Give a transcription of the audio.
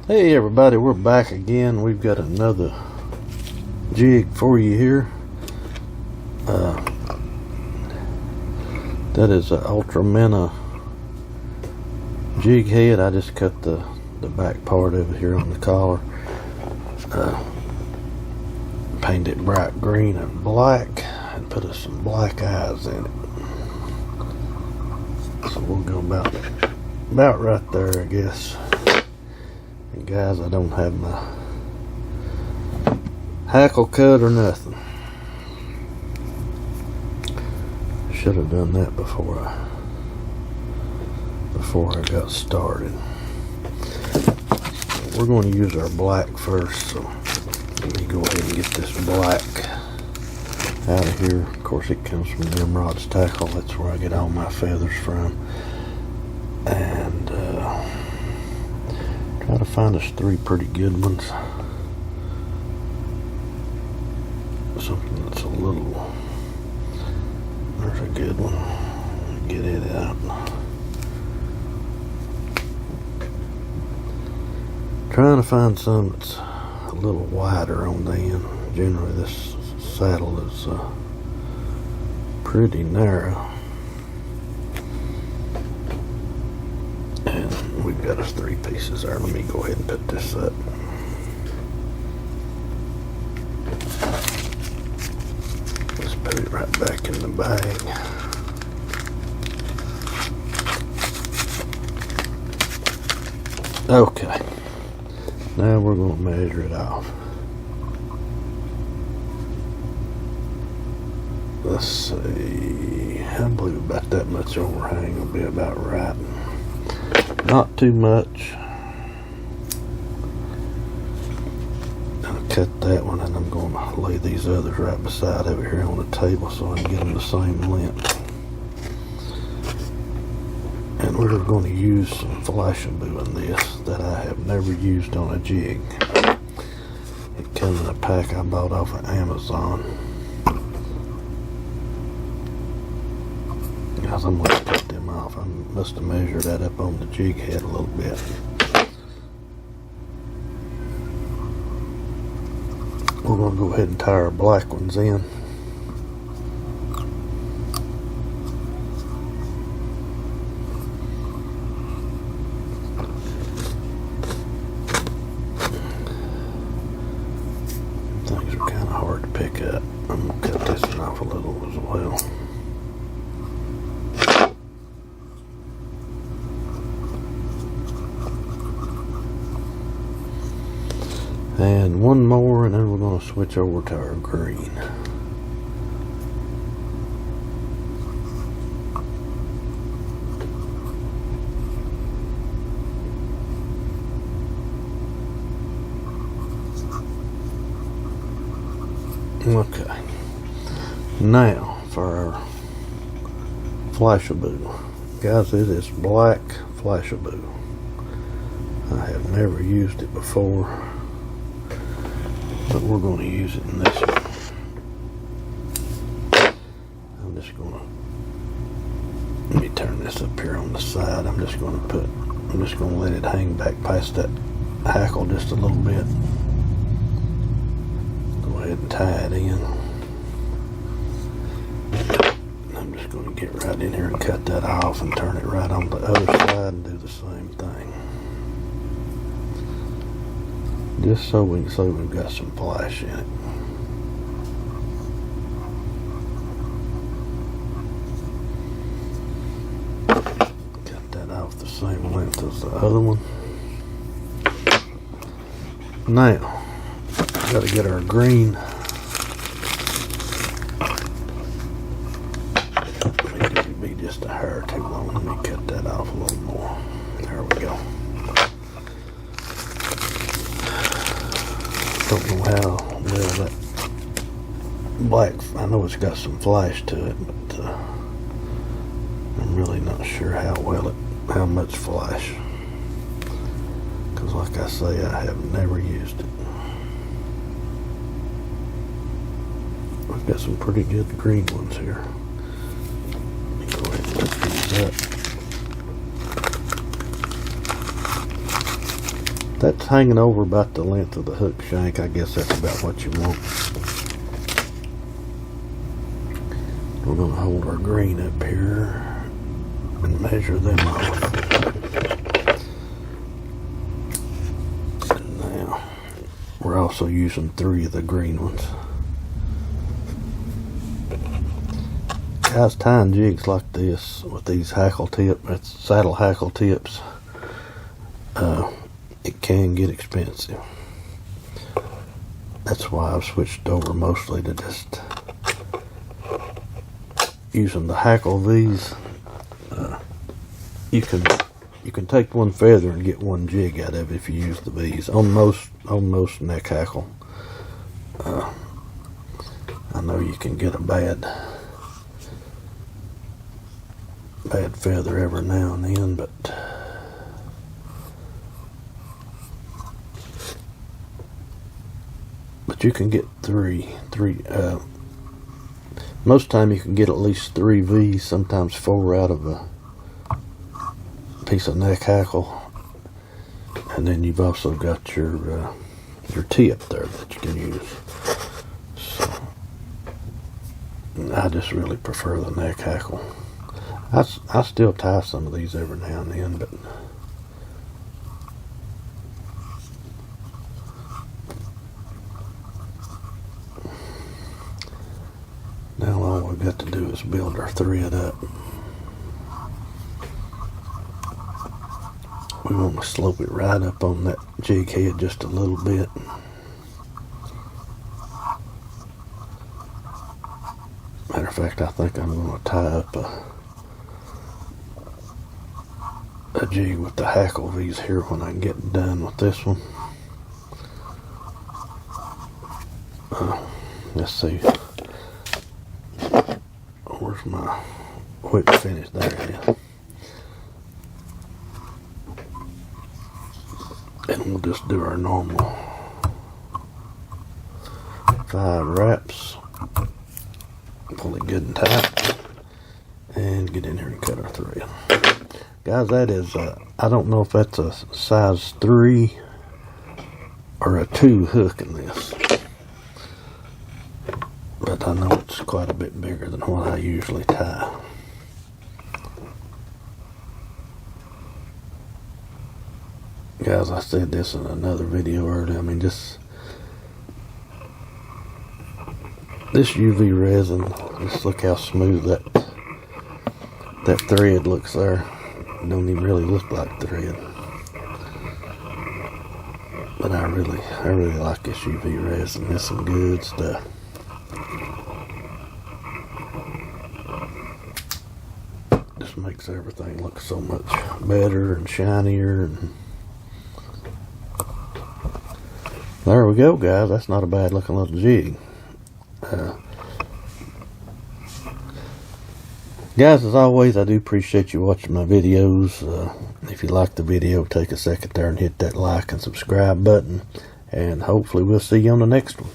Hey everybody, we're back again. We've got another jig for you here. That is an Ultra Minnow jig head. I just cut the back part of it here on the collar. Painted it bright green and black and put some black eyes in it. So we'll go about right there, I guess. And guys, I don't have my hackle cut or nothing. Should have done that before I got started. We're going to use our black first, so let me go ahead and get this black out of here. Of course, it comes from Nimrod's Tackle. That's where I get all my feathers from. And try to find us 3 pretty good ones. Something that's a little... There's a good one. Get it out. Trying to find some that's a little wider on the end. Generally, this saddle is pretty narrow. And we've got us 3 pieces there. Let me go ahead and put this up. Just put it right back in the bag. Okay. Now we're going to measure it off. Let's see. I believe about that much overhang will be about right. Not too much. I'll cut that one, and I'm going to lay these others right beside over here on the table so I can get them the same length. And we're going to use some flashaboo in this that I have never used on a jig. It comes in a pack I bought off of Amazon. Guys, I'm going to cut them off. I must have measured that up on the jig head a little bit. We're going to go ahead and tie our black ones in. Things are kind of hard to pick up. I'm going to cut this one off a little as well. And one more, and then we're going to switch over to our green. Okay. Now for our flashaboo. Guys, it is black flashaboo. I have never used it before, but we're going to use it in this one. I'm just going to, let me turn this up here on the side. I'm just going to let it hang back past that hackle just a little bit. Go ahead and tie it in. I'm just going to get right in here and cut that off and turn it right on the other side and do the same thing. Just so we can say we've got some flash in it. Cut that off the same length as the other one. Now, got to get our green. It'd be just a hair too long. Let me cut that off a little more. There we go. Don't know how well that black, I know it's got some flash to it, but I'm really not sure how much flash, because like I say, I have never used it. We've got some pretty good green ones here. Let me go ahead and lift these up. That's hanging over about the length of the hook shank. I guess that's about what you want. We're going to hold our green up here and measure them off. And now we're also using 3 of the green ones. Guys, tying jigs like this with these saddle hackle tips, it can get expensive. That's why I've switched over mostly to just using the hackle V's. You can take one feather and get one jig out of it if you use the V's on most neck hackle. I know you can get a bad feather every now and then, but you can get three. Most time you can get at least 3 V's, sometimes 4 out of a piece of neck hackle, and then you've also got your tip there that you can use. So I just really prefer the neck hackle. I still tie some of these every now and then, but now all we've got to do is build our thread up. We want to slope it right up on that jig head just a little bit. Matter of fact, I think I'm going to tie up a jig with the hackle V's here when I get done with this one. Let's see. Where's my whip finish? There it is. And we'll just do our normal 5 wraps. Pull it good and tight. And get in here and cut our thread. Guys, that is, I don't know if that's a size 3 or a 2 hook in this. But I know it's quite a bit bigger than what I usually tie. Guys, I said this in another video earlier. I mean, this UV resin, just look how smooth that thread looks there. It don't even really look like thread. But I really like this UV resin. It's some good stuff. Just makes everything look so much better and shinier. And there we go, guys. That's not a bad looking little jig. Guys, as always, I do appreciate you watching my videos. If you like the video, take a second there and hit that like and subscribe button. And hopefully we'll see you on the next one.